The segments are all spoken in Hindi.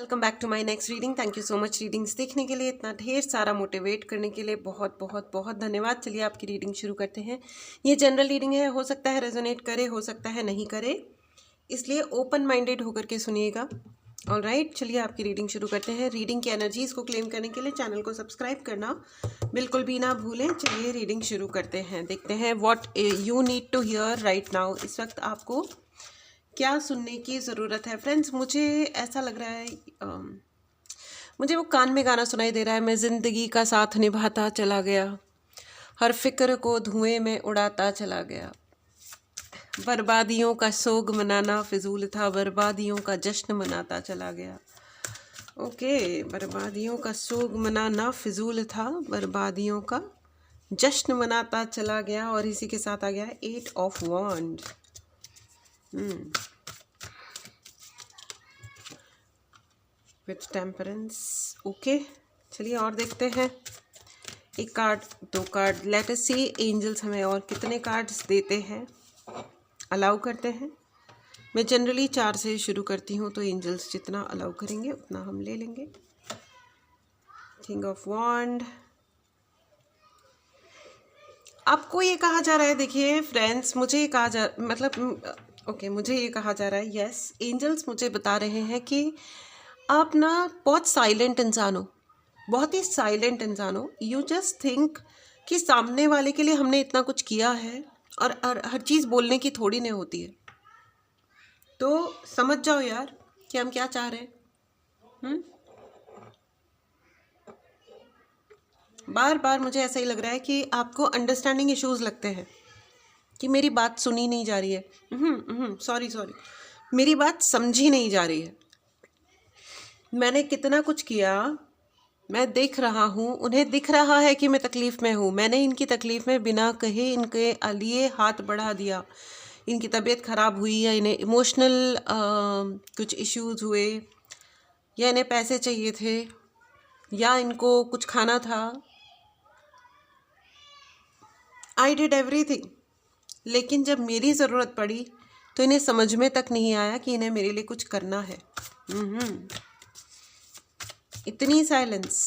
Welcome back to my next reading. Thank you so much readings देखने के लिए, इतना ढेर सारा मोटिवेट करने के लिए बहुत बहुत बहुत धन्यवाद। चलिए आपकी रीडिंग शुरू करते हैं। ये जनरल रीडिंग है, हो सकता है रेजोनेट करे, हो सकता है नहीं करे, इसलिए ओपन माइंडेड होकर के सुनिएगा। ऑलराइट, चलिए आपकी रीडिंग शुरू करते हैं। रीडिंग की एनर्जीज को क्लेम करने के लिए चैनल को सब्सक्राइब करना बिल्कुल भी ना भूलें। चलिए रीडिंग शुरू करते हैं, देखते हैं what you need to hear right now. इस वक्त आपको क्या सुनने की ज़रूरत है फ्रेंड्स? मुझे ऐसा लग रहा है मुझे वो कान में गाना सुनाई दे रहा है। मैं ज़िंदगी का साथ निभाता चला गया, हर फिक्र को धुएं में उड़ाता चला गया, बर्बादियों का सोग मनाना फिजूल था, बर्बादियों का जश्न मनाता चला गया। ओके, बर्बादियों का सोग मनाना फिजूल था, बर्बादियों का जश्न मनाता चला गया। और इसी के साथ आ गया 8 of wand. With temperance. Okay, चलिए और देखते हैं। एक card, 2 card, let us see angels हमें और कितने कार्ड्स देते हैं, अलाउ करते हैं। मैं जनरली 4 से शुरू करती हूँ, तो एंजल्स जितना अलाउ करेंगे उतना हम ले लेंगे। किंग ऑफ वॉन्ड। आपको ये कहा जा रहा है, देखिए फ्रेंड्स, मुझे ये कहा जा मुझे ये कहा जा रहा है, यस एंजल्स मुझे बता रहे हैं कि आप ना बहुत साइलेंट इंसान हो, बहुत ही साइलेंट इंसान हो। यू जस्ट थिंक कि सामने वाले के लिए हमने इतना कुछ किया है और हर चीज़ बोलने की थोड़ी नहीं होती है। तो समझ जाओ यार कि हम क्या चाह रहे हैं। बार बार मुझे ऐसा ही लग रहा है कि आपको अंडरस्टैंडिंग इश्यूज लगते हैं कि मेरी बात सुनी नहीं जा रही है। सॉरी, मेरी बात समझी नहीं जा रही है। मैंने कितना कुछ किया, मैं देख रहा हूँ, उन्हें दिख रहा है कि मैं तकलीफ़ में हूँ। मैंने इनकी तकलीफ़ में बिना कहे इनके लिए हाथ बढ़ा दिया। इनकी तबीयत ख़राब हुई या इन्हें इमोशनल कुछ इश्यूज़ हुए, या इन्हें पैसे चाहिए थे, या इनको कुछ खाना था। I did everything. लेकिन जब मेरी ज़रूरत पड़ी तो इन्हें समझ में तक नहीं आया कि इन्हें मेरे लिए कुछ करना है। इतनी साइलेंस।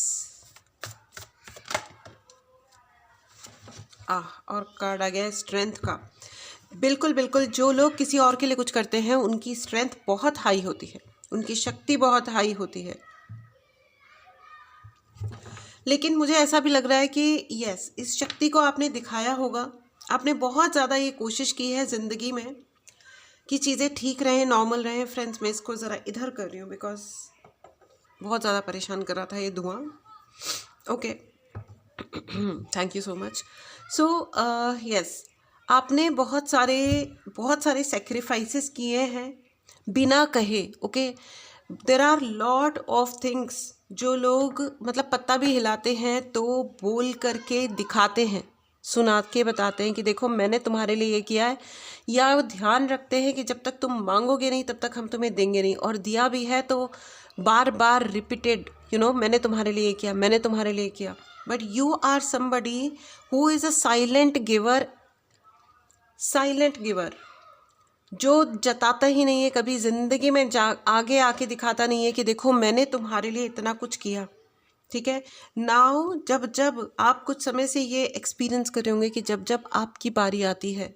और कार्ड आ गया है स्ट्रेंथ का। बिल्कुल बिल्कुल, जो लोग किसी और के लिए कुछ करते हैं उनकी स्ट्रेंथ बहुत हाई होती है, उनकी शक्ति बहुत हाई होती है। लेकिन मुझे ऐसा भी लग रहा है कि यस, इस शक्ति को आपने दिखाया होगा। आपने बहुत ज़्यादा ये कोशिश की है ज़िंदगी में कि चीज़ें ठीक रहें, नॉर्मल रहें। फ्रेंड्स, मैं इसको ज़रा इधर कर रही हूँ बिकॉज बहुत ज़्यादा परेशान कर रहा था ये धुआं। Okay, thank you so much. So yes, आपने बहुत सारे सेक्रीफाइसेस किए हैं बिना कहे। Okay, there are lot of things जो लोग मतलब पत्ता भी हिलाते हैं तो बोल करके दिखाते हैं, सुना के बताते हैं कि देखो मैंने तुम्हारे लिए ये किया है, या वो ध्यान रखते हैं कि जब तक तुम मांगोगे नहीं तब तक हम तुम्हें देंगे नहीं, और दिया भी है तो बार बार रिपीटेड, मैंने तुम्हारे लिए किया, मैंने तुम्हारे लिए किया। But you are somebody who is a silent giver, जो जताता ही नहीं है, कभी ज़िंदगी में आगे आके दिखाता नहीं है कि देखो मैंने तुम्हारे लिए इतना कुछ किया। ठीक है, नाउ जब आप कुछ समय से ये एक्सपीरियंस कर रहे होंगे कि जब आपकी बारी आती है,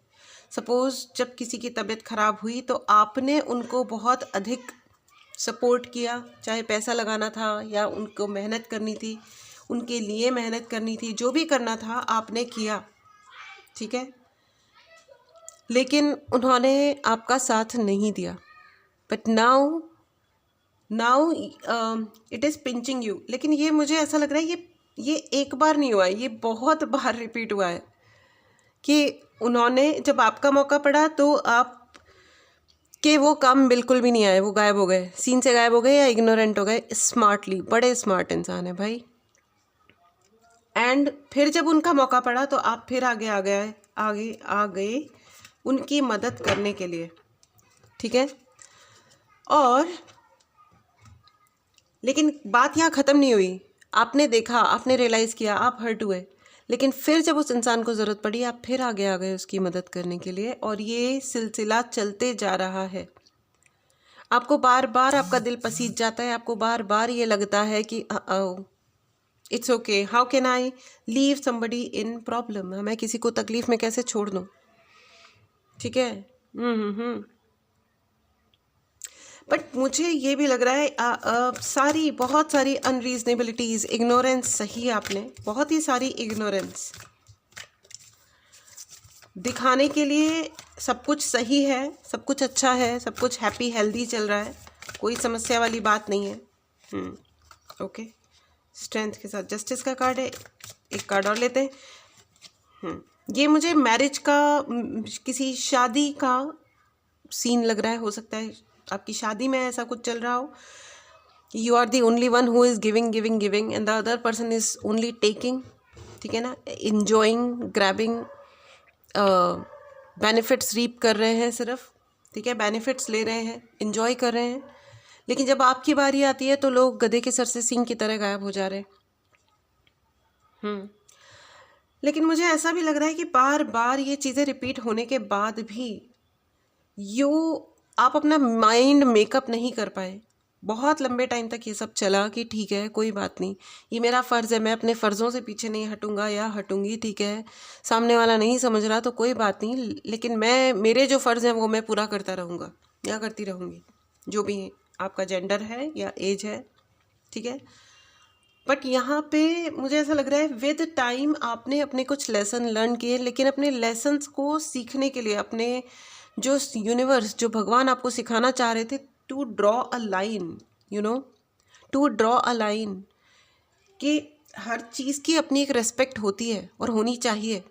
सपोज़ जब किसी की तबीयत ख़राब हुई तो आपने उनको बहुत अधिक सपोर्ट किया, चाहे पैसा लगाना था या उनको मेहनत करनी थी, उनके लिए मेहनत करनी थी, जो भी करना था आपने किया। ठीक है, लेकिन उन्होंने आपका साथ नहीं दिया। But now it is pinching you. लेकिन ये मुझे ऐसा लग रहा है ये एक बार नहीं हुआ है, ये बहुत बार रिपीट हुआ है कि उन्होंने जब आपका मौका पड़ा तो आप के वो काम बिल्कुल भी नहीं आए, वो गायब हो गए, सीन से गायब हो गए या इग्नोरेंट हो गए। स्मार्टली, बड़े स्मार्ट इंसान है भाई। एंड फिर जब उनका मौका पड़ा तो आप फिर आगे आ गए उनकी मदद करने के लिए। ठीक है, और लेकिन बात यहाँ ख़त्म नहीं हुई। आपने देखा, आपने रियलाइज़ किया, आप हर्ट हुए, लेकिन फिर जब उस इंसान को ज़रूरत पड़ी आप फिर आगे आ गए उसकी मदद करने के लिए, और ये सिलसिला चलते जा रहा है। आपको बार बार आपका दिल पसीज जाता है, आपको बार बार ये लगता है कि it's okay, how can I leave somebody in problem, मैं किसी को तकलीफ में कैसे छोड़ दूँ, ठीक है। बट मुझे ये भी लग रहा है सारी बहुत सारी अनरीजनेबिलिटीज़, इग्नोरेंस, सही है आपने, बहुत ही सारी इग्नोरेंस दिखाने के लिए। सब कुछ सही है, सब कुछ अच्छा है, सब कुछ हैप्पी हेल्दी चल रहा है, कोई समस्या वाली बात नहीं है। ओके, स्ट्रेंथ के साथ जस्टिस का कार्ड है, एक कार्ड और लेते हैं। ये मुझे मैरिज का, किसी शादी का सीन लग रहा है, हो सकता है आपकी शादी में ऐसा कुछ चल रहा हो। You are the only one who is giving giving giving and the other person is only taking, ठीक है ना, इंजॉइंग, ग्रैबिंग, बेनिफिट्स रीप कर रहे हैं सिर्फ, ठीक है, बेनिफिट्स ले रहे हैं, इंजॉय कर रहे हैं। लेकिन जब आपकी बारी आती है तो लोग गधे के सर से सींग की तरह गायब हो जा रहे हैं। लेकिन मुझे ऐसा भी लग रहा है कि बार बार ये चीज़ें रिपीट होने के बाद भी आप अपना माइंड मेकअप नहीं कर पाए। बहुत लंबे टाइम तक ये सब चला कि ठीक है, कोई बात नहीं, ये मेरा फ़र्ज़ है, मैं अपने फ़र्ज़ों से पीछे नहीं हटूंगा या हटूंगी, ठीक है, सामने वाला नहीं समझ रहा तो कोई बात नहीं, लेकिन मेरे जो फ़र्ज़ हैं वो मैं पूरा करता रहूँगा या करती रहूँगी, जो भी आपका जेंडर है या एज है, ठीक है। बट यहाँ पे मुझे ऐसा लग रहा है विद टाइम आपने अपने कुछ लेसन लर्न किए, लेकिन अपने लेसन्स को सीखने के लिए, अपने जो यूनिवर्स, जो भगवान आपको सिखाना चाह रहे थे, to draw a line, to draw a line, कि हर चीज़ की अपनी एक रेस्पेक्ट होती है और होनी चाहिए।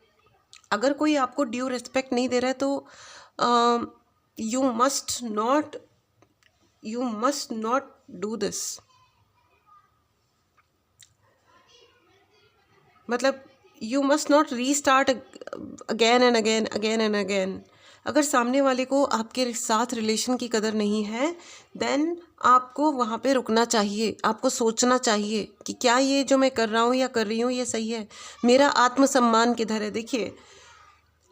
अगर कोई आपको ड्यू रिस्पेक्ट नहीं दे रहा है तो you must not do this. मतलब you must not restart again and again, again and again. अगर सामने वाले को आपके साथ रिलेशन की कदर नहीं है, देन आपको वहाँ पे रुकना चाहिए, आपको सोचना चाहिए कि क्या ये जो मैं कर रहा हूँ या कर रही हूँ ये सही है, मेरा आत्मसम्मान किधर है। देखिए,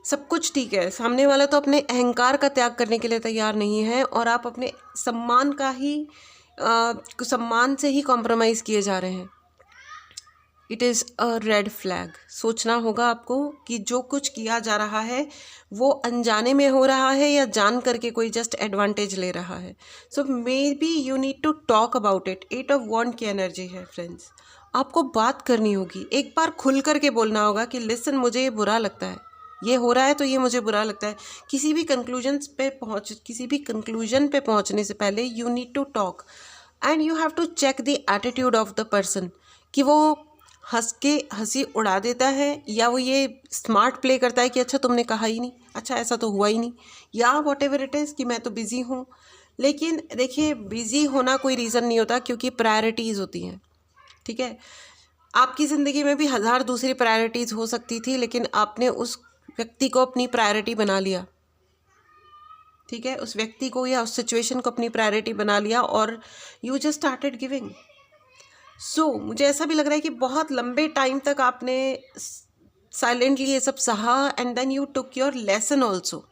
सब कुछ ठीक है, सामने वाला तो अपने अहंकार का त्याग करने के लिए तैयार नहीं है और आप अपने सम्मान का ही सम्मान से ही कॉम्प्रोमाइज़ किए जा रहे हैं। It is a red flag. सोचना होगा आपको कि जो कुछ किया जा रहा है वो अनजाने में हो रहा है या जान करके कोई जस्ट एडवांटेज ले रहा है। So may be you need to talk about it. 8 of wand की एनर्जी है फ्रेंड्स, आपको बात करनी होगी, एक बार खुल करके बोलना होगा कि लिसन, मुझे ये बुरा लगता है, ये हो रहा है तो ये मुझे बुरा लगता है। किसी भी कंक्लूजन पे पहुंचने से पहले you need to talk and you have to check the attitude of the person, कि वो हंस के हंसी उड़ा देता है या वो ये स्मार्ट प्ले करता है कि अच्छा तुमने कहा ही नहीं, अच्छा ऐसा तो हुआ ही नहीं, या वॉट एवर इट इज़ कि मैं तो बिज़ी हूँ। लेकिन देखिए, बिज़ी होना कोई रीज़न नहीं होता, क्योंकि प्रायोरिटीज़ होती हैं, ठीक है। आपकी ज़िंदगी में भी हज़ार दूसरी प्रायोरिटीज़ हो सकती थी, लेकिन आपने उस व्यक्ति को अपनी प्रायोरिटी बना लिया, ठीक है, उस व्यक्ति को या उस सिचुएशन को अपनी प्रायोरिटी बना लिया और यू जस्ट स्टार्टेड गिविंग। सो मुझे ऐसा भी लग रहा है कि बहुत लंबे टाइम तक आपने साइलेंटली ये सब सहा and then you took your lesson also.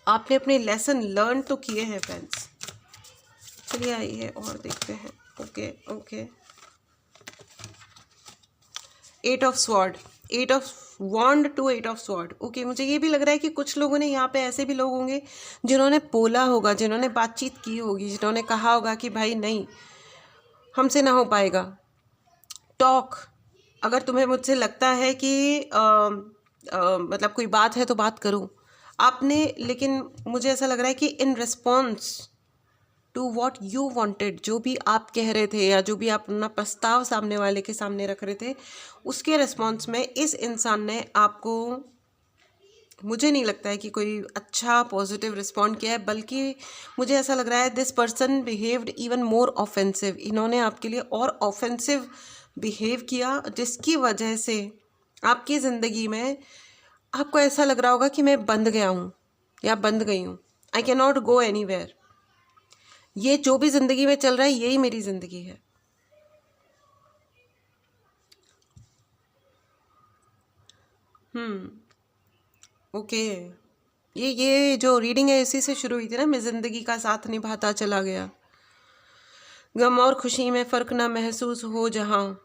आपने अपने लेसन लर्न तो किए हैं फ्रेंड्स। चलिए आइए और देखते हैं। Okay okay, 8 of sword, 8 of wand to 8 of sword. Okay, मुझे ये भी लग रहा है कि कुछ लोगों ने यहाँ पे ऐसे भी लोग होंगे जिन्होंने बोला होगा, जिन्होंने बातचीत की होगी, जिन्होंने कहा होगा कि भाई नहीं, हमसे ना हो पाएगा। टॉक, अगर तुम्हें मुझसे लगता है कि मतलब कोई बात है तो बात करूं आपने, लेकिन मुझे ऐसा लग रहा है कि in response to what you wanted, जो भी आप कह रहे थे या जो भी आप अपना प्रस्ताव सामने वाले के सामने रख रहे थे, उसके रिस्पॉन्स में इस इंसान ने आपको, मुझे नहीं लगता है कि कोई अच्छा पॉजिटिव रिस्पॉन्ड किया है, बल्कि मुझे ऐसा लग रहा है this person behaved even more offensive. इन्होंने आपके लिए और ऑफेंसिव बिहेव किया, जिसकी वजह से आपकी ज़िंदगी में आपको ऐसा लग रहा होगा कि मैं बंद गया हूँ या बंद गई हूँ, I can not go anywhere. ये जो भी ज़िंदगी में चल रहा है यही मेरी ज़िंदगी है। ओके, ये जो रीडिंग है इसी से शुरू हुई थी ना, मैं ज़िंदगी का साथ निभाता चला गया, गम और खुशी में फ़र्क ना महसूस हो जहाँ,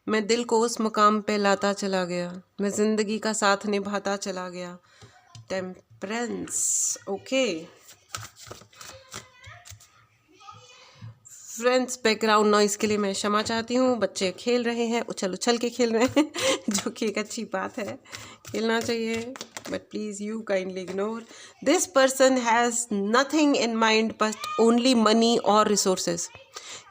मैं दिल को उस मुकाम पे लाता चला गया, मैं ज़िंदगी का साथ निभाता चला गया। Temperance, okay friends, background noise के लिए मैं क्षमा चाहती हूँ। बच्चे खेल रहे हैं, उछल उछल के खेल रहे हैं जो कि एक अच्छी बात है, खेलना चाहिए, but please you kindly ignore. This person has nothing in mind but only money और रिसोर्सेज।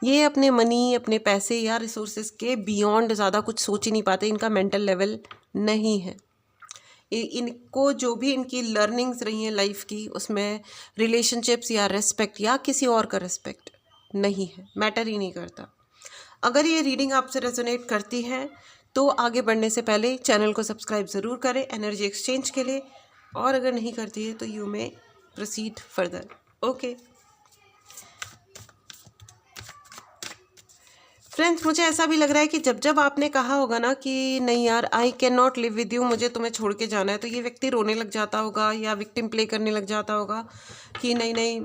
ये अपने मनी, अपने पैसे या रिसोर्सेज के बियॉन्ड ज़्यादा कुछ सोच ही नहीं पाते, इनका मेंटल लेवल नहीं है। इनको जो भी इनकी लर्निंग्स रही हैं लाइफ की, उसमें रिलेशनशिप्स या रेस्पेक्ट या किसी और का रेस्पेक्ट नहीं है, मैटर ही नहीं करता। अगर ये रीडिंग आपसे रेजोनेट करती है तो आगे बढ़ने से पहले चैनल को सब्सक्राइब ज़रूर करें एनर्जी एक्सचेंज के लिए, और अगर नहीं करती है तो you may proceed further. Okay friends, मुझे ऐसा भी लग रहा है कि जब जब आपने कहा होगा ना कि नहीं यार I can not live with you, मुझे तुम्हें छोड़ के जाना है, तो ये व्यक्ति रोने लग जाता होगा या विक्टिम प्ले करने लग जाता होगा कि नहीं नहीं,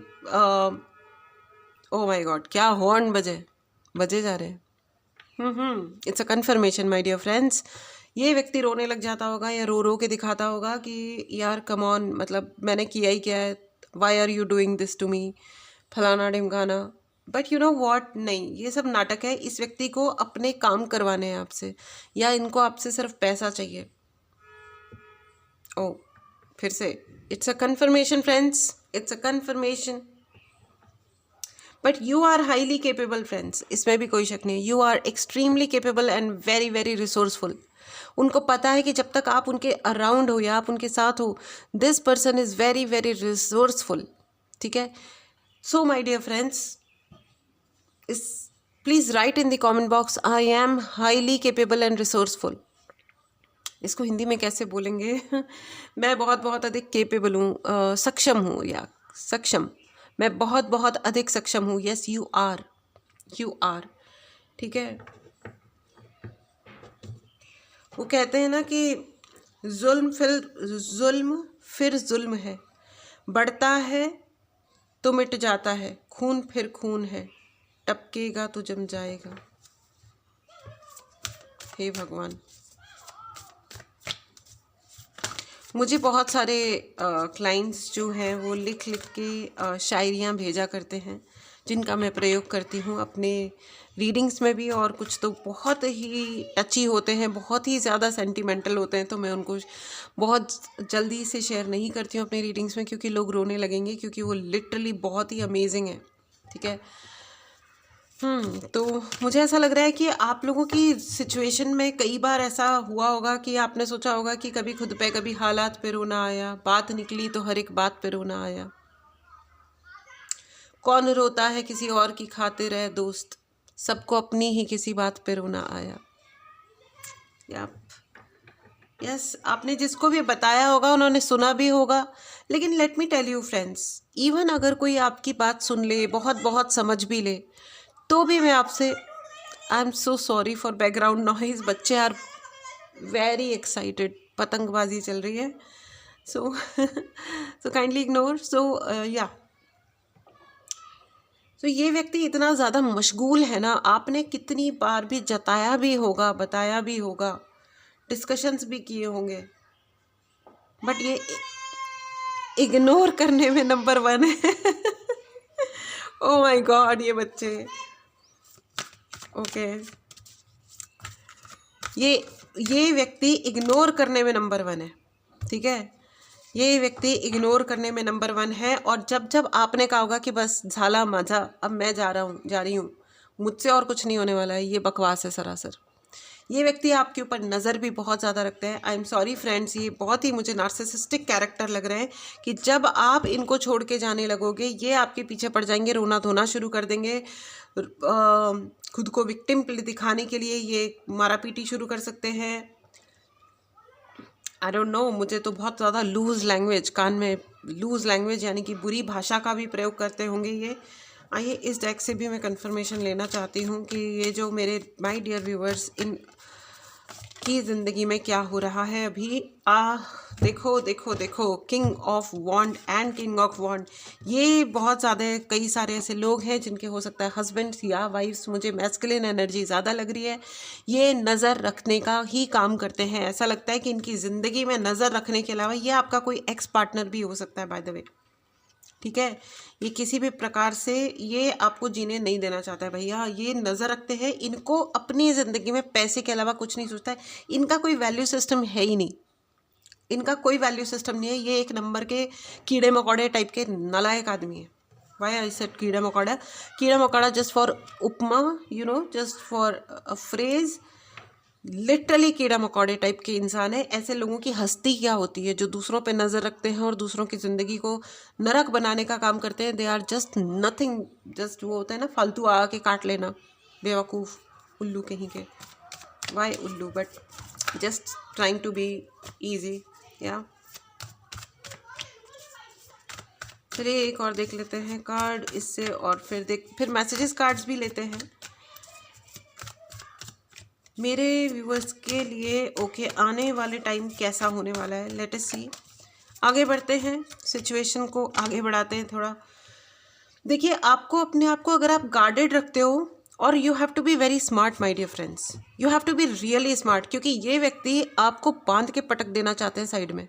ओह माय गॉड, क्या हॉर्न बजे जा रहे हैं। It's a confirmation my dear friends. ये व्यक्ति रोने लग जाता होगा या रो रो के दिखाता होगा कि यार कम ऑन, मतलब मैंने किया ही क्या है, why are you doing this to me, फलाना ढिमकाना। बट यू नो वॉट, नहीं, ये सब नाटक है। इस व्यक्ति को अपने काम करवाने हैं आपसे, या इनको आपसे सिर्फ पैसा चाहिए। ओ फिर से it's a confirmation friends, it's a confirmation. But you are highly capable friends, इसमें भी कोई शक नहीं। You are extremely capable and very very resourceful. उनको पता है कि जब तक आप उनके अराउंड हो या आप उनके साथ हो, this person is very very resourceful. ठीक है, सो माय डियर फ्रेंड्स, इस please write in the comment box, I am highly capable and resourceful. इसको हिंदी में कैसे बोलेंगे मैं बहुत बहुत अधिक केपेबल हूँ, सक्षम हूँ या सक्षम, मैं बहुत बहुत अधिक सक्षम हूँ। Yes you are, you are. ठीक है, वो कहते हैं ना कि जुल्म फिर जुल्म है, बढ़ता है तो मिट जाता है, खून फिर खून है, टपकेगा तो जम जाएगा। हे भगवान, मुझे बहुत सारे क्लाइंट्स जो हैं वो लिख लिख के शायरियाँ भेजा करते हैं, जिनका मैं प्रयोग करती हूँ अपने रीडिंग्स में भी, और कुछ तो बहुत ही टची होते हैं, बहुत ही ज़्यादा सेंटिमेंटल होते हैं, तो मैं उनको बहुत जल्दी से शेयर नहीं करती हूँ अपनी रीडिंग्स में, क्योंकि लोग रोने लगेंगे, क्योंकि वो लिटरली बहुत ही अमेजिंग है। ठीक है, तो मुझे ऐसा लग रहा है कि आप लोगों की सिचुएशन में कई बार ऐसा हुआ होगा कि आपने सोचा होगा कि कभी खुद पे, कभी हालात पे रोना आया, बात निकली तो हर एक बात पे रोना आया। कौन रोता है किसी और की खातिर है दोस्त, सबको अपनी ही किसी बात पे रोना आया। यस, आपने जिसको भी बताया होगा उन्होंने सुना भी होगा, लेकिन let me tell you friends, even अगर कोई आपकी बात सुन ले, बहुत बहुत समझ भी ले, तो भी मैं आपसे, I am so sorry for background noise, बच्चे आर वेरी एक्साइटेड, पतंगबाजी चल रही है, सो काइंडली इग्नोर। तो ये व्यक्ति इतना ज़्यादा मशगूल है ना, आपने कितनी बार भी जताया भी होगा, बताया भी होगा, डिस्कशंस भी किए होंगे, बट ये इग्नोर करने में नंबर 1 है। ओ माय गॉड, ये बच्चे, ओके ये व्यक्ति इग्नोर करने में नंबर 1 है। ठीक है, ये व्यक्ति इग्नोर करने में नंबर 1 है, और जब जब आपने कहा होगा कि बस झाला मजा, अब मैं जा रही हूँ, मुझसे और कुछ नहीं होने वाला है, ये बकवास है सरासर। ये व्यक्ति आपके ऊपर नज़र भी बहुत ज़्यादा रखते हैं। आई एम सॉरी फ्रेंड्स, ये बहुत ही मुझे नार्सिसिस्टिक कैरेक्टर लग रहे हैं कि जब आप इनको छोड़ के जाने लगोगे, ये आपके पीछे पड़ जाएंगे, रोना धोना शुरू कर देंगे, खुद को विक्टिम दिखाने के लिए ये मारा पीटी शुरू कर सकते हैं। आई डोंट नो, मुझे तो बहुत ज़्यादा लूज़ लैंग्वेज, कान में लूज़ लैंग्वेज यानी कि बुरी भाषा का भी प्रयोग करते होंगे ये। आइए इस डेक से भी मैं कंफर्मेशन लेना चाहती हूँ कि ये जो मेरे माय डियर व्यूअर्स, इन कि ज़िंदगी में क्या हो रहा है अभी। देखो देखो देखो, king of wand and king of wand, ये बहुत ज़्यादा कई सारे ऐसे लोग हैं जिनके हो सकता है हस्बैंड या वाइफ्स, मुझे मैस्कुलिन एनर्जी ज़्यादा लग रही है। ये नज़र रखने का ही काम करते हैं। ऐसा लगता है कि इनकी ज़िंदगी में नज़र रखने के अलावा ये आपका कोई एक्स पार्टनर भी हो सकता है बाय द वे, ठीक है। ये किसी भी प्रकार से ये आपको जीने नहीं देना चाहता है भैया। ये नज़र रखते हैं, इनको अपनी ज़िंदगी में पैसे के अलावा कुछ नहीं सोचता है। इनका कोई वैल्यू सिस्टम है ही नहीं, इनका कोई वैल्यू सिस्टम नहीं है। ये एक नंबर के कीड़े मकोड़े टाइप के नालायक आदमी है। वाई आई सेड कीड़ा मकोड़ा? कीड़ा मकोड़ा just for upma, you know, just for a phrase. Literally कीड़ा मकोड़े टाइप के इंसान है। ऐसे लोगों की हस्ती क्या होती है, जो दूसरों पे नज़र रखते हैं और दूसरों की ज़िंदगी को नरक बनाने का काम करते हैं। They are just nothing, just वो होता है ना फालतू आके काट लेना, बेवकूफ़ उल्लू कहीं के। वाई उल्लू? But just trying to be easy, yeah. चलिए एक और देख लेते हैं कार्ड इससे, और फिर मैसेजेस कार्ड्स भी लेते हैं मेरे व्यूवर्स के लिए। ओके, आने वाले टाइम कैसा होने वाला है, लेट अस सी। आगे बढ़ते हैं, सिचुएशन को आगे बढ़ाते हैं थोड़ा। देखिए, आपको अपने आप को अगर आप गार्डेड रखते हो, और you have to be very smart my dear friends, you have to be really smart, क्योंकि ये व्यक्ति आपको बांध के पटक देना चाहते हैं साइड में,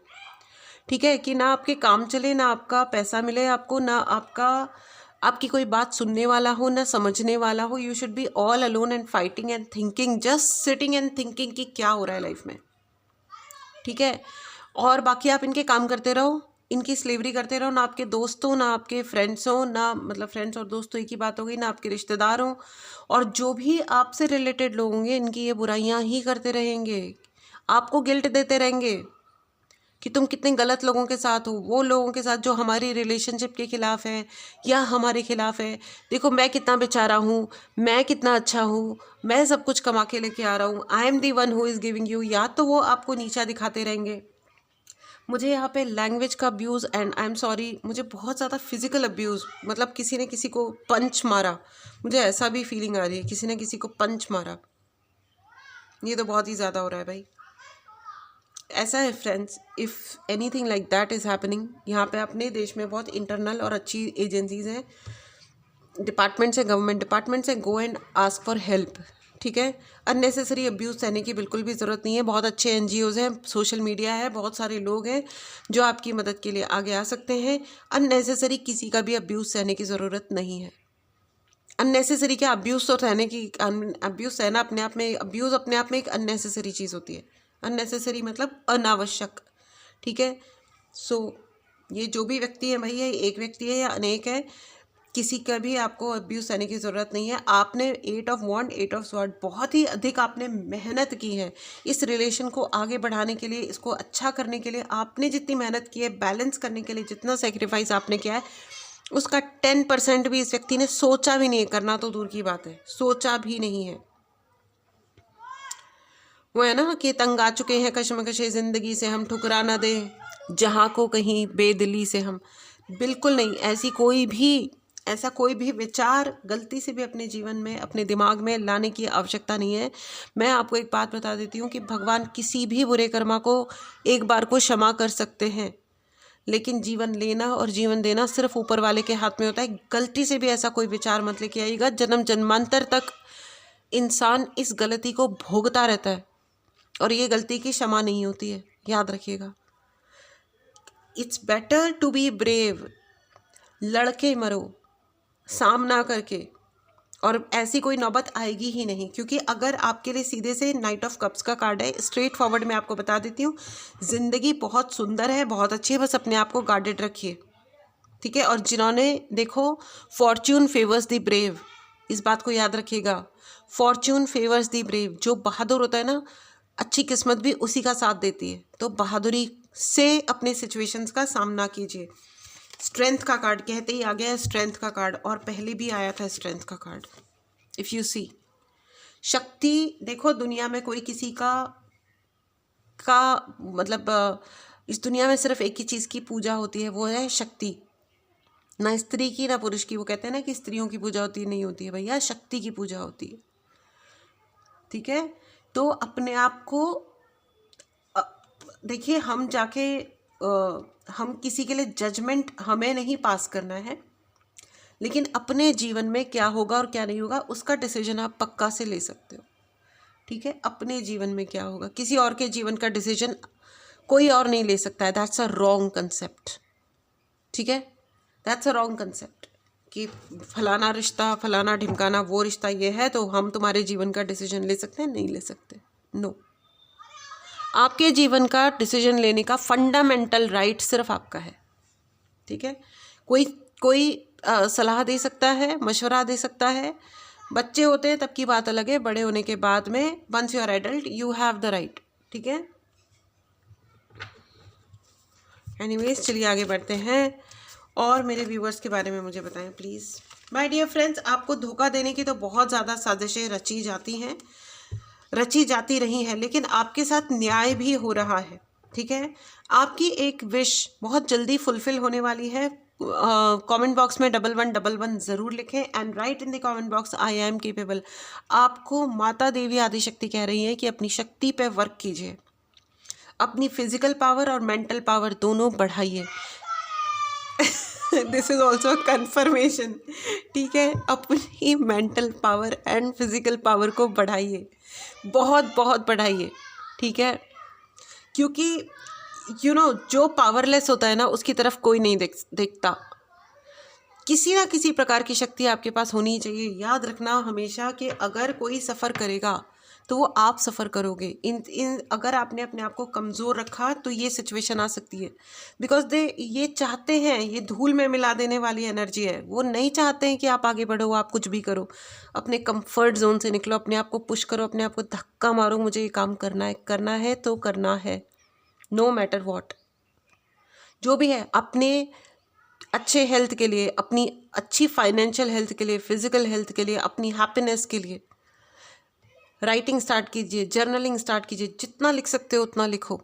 ठीक है। कि ना आपके काम चले, ना आपका पैसा मिले आपको, ना आपकी कोई बात सुनने वाला हो, ना समझने वाला हो। You should be all alone and fighting and thinking, just sitting and thinking कि क्या हो रहा है लाइफ में, ठीक है। और बाकी आप इनके काम करते रहो, इनकी स्लेवरी करते रहो। ना आपके दोस्त हो, ना आपके फ्रेंड्स हो, ना मतलब फ्रेंड्स और दोस्त तो एक ही बात हो गई, ना आपके रिश्तेदार हो, और जो भी आपसे रिलेटेड लोग होंगे इनकी ये बुराइयां ही करते रहेंगे, आपको गिल्ट देते रहेंगे कि तुम कितने गलत लोगों के साथ हो, वो लोगों के साथ जो हमारी रिलेशनशिप के खिलाफ है या हमारे खिलाफ है। देखो मैं कितना बेचारा हूँ, मैं कितना अच्छा हूँ, मैं सब कुछ कमा के लेके आ रहा हूँ, I am the one who is giving you. या तो वो आपको नीचा दिखाते रहेंगे। मुझे यहाँ पे लैंग्वेज का abuse, and I am sorry, मुझे बहुत ज़्यादा फिजिकल अब्यूज़, मतलब किसी ने किसी को पंच मारा, मुझे ऐसा भी फीलिंग आ रही है, किसी ने किसी को पंच मारा। ये तो बहुत ही ज़्यादा हो रहा है भाई। ऐसा है friends, if anything like that is happening, यहाँ पे अपने देश में बहुत इंटरनल और अच्छी एजेंसीज हैं, डिपार्टमेंट्स हैं, गवर्नमेंट डिपार्टमेंट्स हैं, go and ask for help, ठीक है। अननेसेसरी अब्यूज़ सहने की बिल्कुल भी ज़रूरत नहीं है। बहुत अच्छे एनजीओज़ हैं, सोशल मीडिया है, बहुत सारे लोग हैं जो आपकी मदद के लिए आगे आ सकते हैं। अननेसेसरी किसी का भी अब्यूज़ सहने की ज़रूरत नहीं है। अननेसेसरी क्या, अब्यूज़ तो सहने की, अब्यूज़ सहना अपने आप में, अब्यूज़ अपने आप में एक अननेसेसरी चीज़ होती है। अननेसेसरी मतलब अनावश्यक, ठीक है। सो ये जो भी व्यक्ति है भाई, ये एक व्यक्ति है या अनेक है, किसी का भी आपको अब्यूज़ सहने की ज़रूरत नहीं है। आपने 8 ऑफ वॉन्ड 8 ऑफ स्वॉर्ड, बहुत ही अधिक आपने मेहनत की है इस रिलेशन को आगे बढ़ाने के लिए, इसको अच्छा करने के लिए। आपने जितनी मेहनत की है, बैलेंस करने के लिए जितना सेक्रीफाइस आपने किया है, उसका 10% भी इस व्यक्ति ने सोचा भी नहीं है, करना तो दूर की बात है, सोचा भी नहीं है। वो है ना कि तंग आ चुके हैं कशमकशे ज़िंदगी से, हम ठुकरा ना दें जहाँ को कहीं बेदिली से हम। बिल्कुल नहीं, ऐसा कोई भी विचार गलती से भी अपने जीवन में, अपने दिमाग में लाने की आवश्यकता नहीं है। मैं आपको एक बात बता देती हूँ कि भगवान किसी भी बुरे कर्मा को एक बार को क्षमा कर सकते हैं, लेकिन जीवन लेना और जीवन देना सिर्फ ऊपर वाले के हाथ में होता है। गलती से भी ऐसा कोई विचार मत लेके आइएगा, जन्म जन्मांतर तक इंसान इस गलती को भोगता रहता है और ये गलती की क्षमा नहीं होती है, याद रखिएगा। It's better to be brave, लड़के मरो सामना करके, और ऐसी कोई नौबत आएगी ही नहीं। क्योंकि अगर आपके लिए सीधे से नाइट ऑफ कप्स का कार्ड है, स्ट्रेट फॉरवर्ड मैं आपको बता देती हूँ, ज़िंदगी बहुत सुंदर है, बहुत अच्छी है, बस अपने आप को गार्डेड रखिए, ठीक है। और जिन्होंने, देखो, फॉर्च्यून फेवर्स द ब्रेव, इस बात को याद रखिएगा, फॉर्च्यून फेवर्स द ब्रेव। जो बहादुर होता है ना, अच्छी किस्मत भी उसी का साथ देती है। तो बहादुरी से अपने सिचुएशंस का सामना कीजिए। स्ट्रेंथ का कार्ड कहते ही आ गया है, स्ट्रेंथ का कार्ड, और पहले भी आया था स्ट्रेंथ का कार्ड। इफ़ यू सी, शक्ति, देखो दुनिया में कोई किसी का मतलब इस दुनिया में सिर्फ एक ही चीज़ की पूजा होती है, वो है शक्ति। ना स्त्री की ना पुरुष की। वो कहते हैं ना कि स्त्रियों की पूजा होती है, नहीं होती है भैया, शक्ति की पूजा होती है, ठीक है। तो अपने आप को देखिए, हम जाके हम किसी के लिए जजमेंट हमें नहीं पास करना है, लेकिन अपने जीवन में क्या होगा और क्या नहीं होगा उसका डिसीजन आप पक्का से ले सकते हो। ठीक है, अपने जीवन में क्या होगा, किसी और के जीवन का डिसीजन कोई और नहीं ले सकता है। That's a wrong concept. ठीक है, दैट्स अ रॉन्ग कंसेप्ट कि फलाना रिश्ता, फलाना ढिमकाना, वो रिश्ता ये है तो हम तुम्हारे जीवन का डिसीजन ले सकते हैं, नहीं ले सकते। नो, आपके जीवन का डिसीजन लेने का फंडामेंटल राइट सिर्फ आपका है। ठीक है, कोई कोई सलाह दे सकता है, मशवरा दे सकता है, बच्चे होते हैं तब की बात अलग है, बड़े होने के बाद में once you are adult you have the right. ठीक है, एनीवेज चलिए आगे बढ़ते हैं और मेरे व्यूवर्स के बारे में मुझे बताएं प्लीज़। माय डियर फ्रेंड्स, आपको धोखा देने की तो बहुत ज़्यादा साजिशें रची जाती हैं, रची जाती रही हैं, लेकिन आपके साथ न्याय भी हो रहा है। ठीक है, आपकी एक विश बहुत जल्दी फुलफिल होने वाली है। कमेंट बॉक्स में 1111 ज़रूर लिखें and right in the comment box I am capable. आपको माता देवी आदिशक्ति कह रही है कि अपनी शक्ति पे वर्क कीजिए, अपनी फिजिकल पावर और मेंटल पावर दोनों बढ़ाइए। This is also confirmation. ठीक है, अपनी mental power and physical power को बढ़ाइए, बहुत बहुत बढ़ाइए। ठीक है, क्योंकि जो पावरलेस होता है ना उसकी तरफ कोई नहीं देखता। किसी ना किसी प्रकार की शक्ति आपके पास होनी चाहिए। याद रखना हमेशा कि अगर कोई सफ़र करेगा तो वो आप सफ़र करोगे। अगर आपने अपने आप को कमज़ोर रखा तो ये सिचुएशन आ सकती है, बिकॉज ये चाहते हैं, ये धूल में मिला देने वाली एनर्जी है। वो नहीं चाहते हैं कि आप आगे बढ़ो, आप कुछ भी करो, अपने कंफर्ट जोन से निकलो, अपने आप को पुश करो, अपने आप को धक्का मारो, मुझे ये काम करना है तो करना है, नो मैटर वॉट। जो भी है, अपने अच्छे हेल्थ के लिए, अपनी अच्छी फाइनेंशियल हेल्थ के लिए, फिजिकल हेल्थ के लिए, अपनी हैप्पीनेस के लिए राइटिंग स्टार्ट कीजिए, जर्नलिंग स्टार्ट कीजिए, जितना लिख सकते हो उतना लिखो।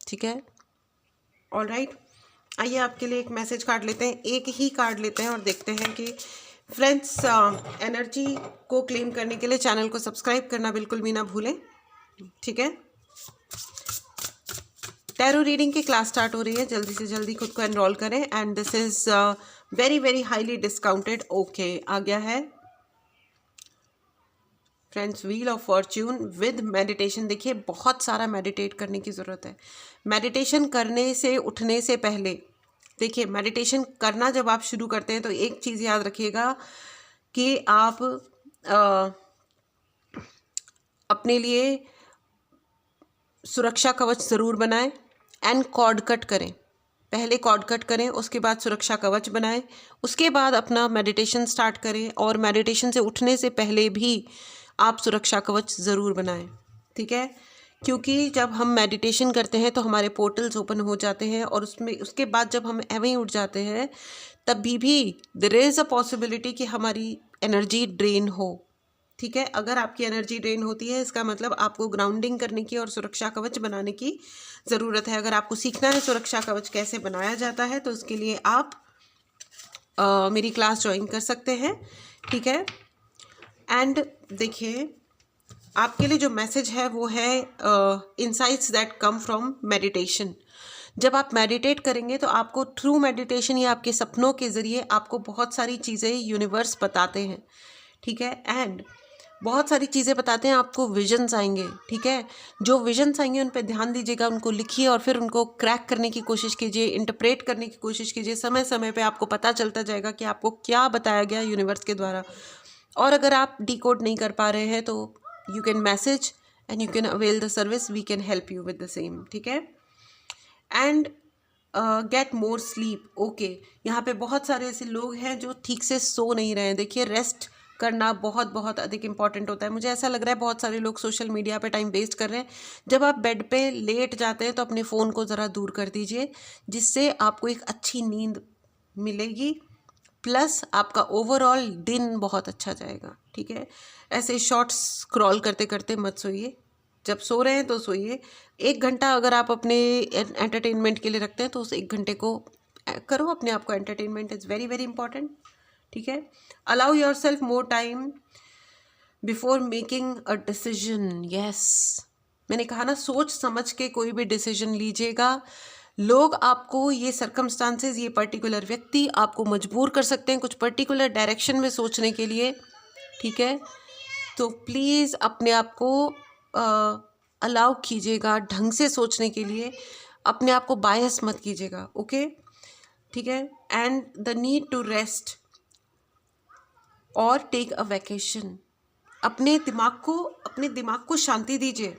ठीक है, ऑल राइट। आइए आपके लिए एक मैसेज कार्ड लेते हैं, एक ही कार्ड लेते हैं और देखते हैं कि फ्रेंड्स, एनर्जी को क्लेम करने के लिए चैनल को सब्सक्राइब करना बिल्कुल भी ना भूलें। ठीक है, टैरो रीडिंग की क्लास स्टार्ट हो रही है, जल्दी से जल्दी खुद को एनरोल करें and this is very very highly discounted. Okay, आ गया है friends wheel of fortune with meditation. देखिए, बहुत सारा मेडिटेट करने की ज़रूरत है। मेडिटेशन करने से उठने से पहले, देखिए मेडिटेशन करना जब आप शुरू करते हैं तो एक चीज़ याद रखिएगा कि आप अपने लिए सुरक्षा कवच ज़रूर बनाएं एंड कॉर्ड कट करें। पहले कॉर्ड कट करें, उसके बाद सुरक्षा कवच बनाएं, उसके बाद अपना मेडिटेशन स्टार्ट करें। और मेडिटेशन से उठने से पहले भी आप सुरक्षा कवच ज़रूर बनाएं। ठीक है, क्योंकि जब हम मेडिटेशन करते हैं तो हमारे पोर्टल्स ओपन हो जाते हैं और उसके बाद जब हम एवं ही उठ जाते हैं तभी भी देयर इज़ अ पॉसिबिलिटी कि हमारी एनर्जी ड्रेन हो। ठीक है, अगर आपकी एनर्जी ड्रेन होती है इसका मतलब आपको ग्राउंडिंग करने की और सुरक्षा कवच बनाने की ज़रूरत है। अगर आपको सीखना है सुरक्षा कवच कैसे बनाया जाता है तो उसके लिए आप मेरी क्लास ज्वाइन कर सकते हैं। ठीक है, एंड देखिए आपके लिए जो मैसेज है वो है insights that come from meditation. जब आप मेडिटेट करेंगे तो आपको थ्रू मेडिटेशन या आपके सपनों के ज़रिए आपको बहुत सारी चीज़ें यूनिवर्स बताते हैं। ठीक है, एंड बहुत सारी चीज़ें बताते हैं, आपको विजन्स आएंगे। ठीक है, जो विजन्स आएंगे उन पे ध्यान दीजिएगा, उनको लिखिए और फिर उनको क्रैक करने की कोशिश कीजिए, इंटरप्रेट करने की कोशिश कीजिए। समय समय पे आपको पता चलता जाएगा कि आपको क्या बताया गया यूनिवर्स के द्वारा। और अगर आप डिकोड नहीं कर पा रहे हैं तो you can message and you can avail the service, we can help you with the same. ठीक है, and get more sleep. Okay, यहाँ पे बहुत सारे ऐसे लोग हैं जो ठीक से सो नहीं रहे हैं। देखिए, रेस्ट करना बहुत बहुत अधिक इंपॉर्टेंट होता है। मुझे ऐसा लग रहा है बहुत सारे लोग सोशल मीडिया पे टाइम वेस्ट कर रहे हैं। जब आप बेड पे लेट जाते हैं तो अपने फ़ोन को ज़रा दूर कर दीजिए, जिससे आपको एक अच्छी नींद मिलेगी, प्लस आपका ओवरऑल दिन बहुत अच्छा जाएगा। ठीक है, ऐसे शॉर्ट्स स्क्रॉल करते करते मत सोइए, जब सो रहे हैं तो सोइए। 1 घंटा अगर आप अपने एंटरटेनमेंट के लिए रखते हैं तो उस 1 घंटे को करो अपने आप को। Entertainment is very very important. ठीक है, allow your self more time before making a decision. Yes, मैंने कहा ना, सोच समझ के कोई भी डिसीजन लीजिएगा। लोग आपको, ये सर्कमस्टांसेस, ये पर्टिकुलर व्यक्ति आपको मजबूर कर सकते हैं कुछ पर्टिकुलर डायरेक्शन में सोचने के लिए, ठीक है। तो प्लीज़ अपने आप को अलाउ कीजिएगा ढंग से सोचने के लिए, अपने आप को बायस मत कीजिएगा, ओके, ठीक है। And the need to rest और टेक अ वैकेशन। अपने दिमाग को शांति दीजिए,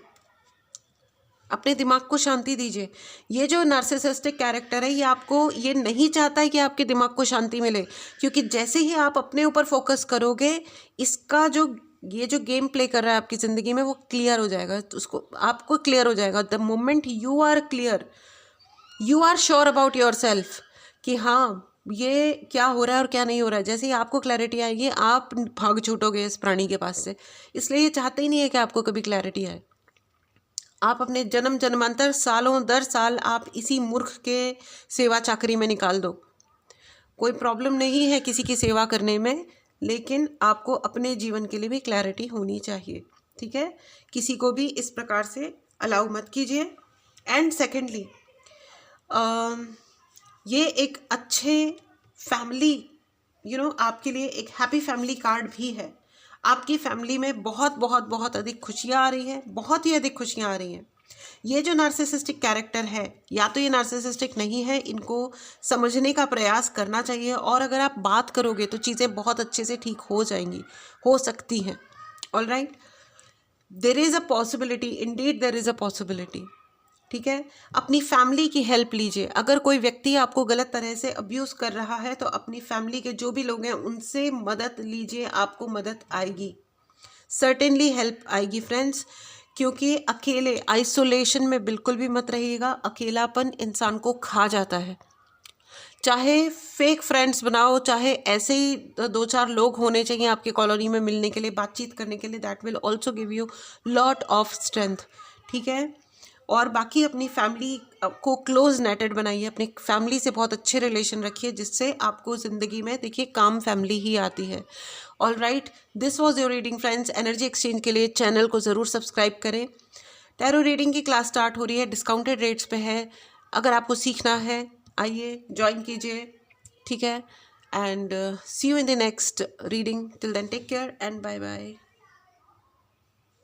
अपने दिमाग को शांति दीजिए। ये जो नार्सिसिस्टिक कैरेक्टर है, ये आपको, ये नहीं चाहता है कि आपके दिमाग को शांति मिले, क्योंकि जैसे ही आप अपने ऊपर फोकस करोगे, इसका जो ये जो गेम प्ले कर रहा है आपकी ज़िंदगी में, वो क्लियर हो जाएगा। तो उसको, आपको क्लियर हो जाएगा। The moment you are clear, you are sure about yourself कि हाँ, ये क्या हो रहा है और क्या नहीं हो रहा है, जैसे ही आपको क्लैरिटी आएगी, आप भाग छूटोगे इस प्राणी के पास से। इसलिए ये चाहते ही नहीं है कि आपको कभी क्लैरिटी आए। आप अपने जन्म जन्मांतर, सालों दर साल आप इसी मूर्ख के सेवा चाकरी में निकाल दो। कोई प्रॉब्लम नहीं है किसी की सेवा करने में, लेकिन आपको अपने जीवन के लिए भी क्लैरिटी होनी चाहिए, ठीक है। किसी को भी इस प्रकार से अलाउ मत कीजिए। एंड सेकेंडली, ये एक अच्छे फैमिली, आपके लिए एक हैप्पी फैमिली कार्ड भी है। आपकी फैमिली में बहुत बहुत बहुत अधिक खुशियाँ आ रही हैं, बहुत ही अधिक खुशियाँ आ रही हैं। ये जो नार्सिसिस्टिक कैरेक्टर है, या तो ये नार्सिसिस्टिक नहीं है, इनको समझने का प्रयास करना चाहिए, और अगर आप बात करोगे तो चीज़ें बहुत अच्छे से ठीक हो जाएंगी, हो सकती हैं। All right, there is a possibility, Indeed there is a possibility, ठीक है। अपनी फैमिली की हेल्प लीजिए। अगर कोई व्यक्ति आपको गलत तरह से अब्यूज़ कर रहा है, तो अपनी फैमिली के जो भी लोग हैं उनसे मदद लीजिए, आपको मदद आएगी, सर्टेनली हेल्प आएगी फ्रेंड्स। क्योंकि अकेले, आइसोलेशन में बिल्कुल भी मत रहिएगा। अकेलापन इंसान को खा जाता है। चाहे फेक फ्रेंड्स बनाओ, चाहे ऐसे ही 2-4 लोग होने चाहिए आपके कॉलोनी में मिलने के लिए, बातचीत करने के लिए, that will also give you lot of strength, ठीक है। और बाकी अपनी फैमिली को क्लोज नेटेड बनाइए, अपनी फैमिली से बहुत अच्छे रिलेशन रखिए, जिससे आपको ज़िंदगी में, देखिए, काम फैमिली ही आती है। All right, this was your reading friends. Energy exchange के लिए चैनल को ज़रूर सब्सक्राइब करें। टैरो रीडिंग की क्लास स्टार्ट हो रही है, डिस्काउंटेड रेट्स पे है। अगर आपको सीखना है, आइए ज्वाइन कीजिए, ठीक है। And see you in the next reading. Till then take care and bye bye.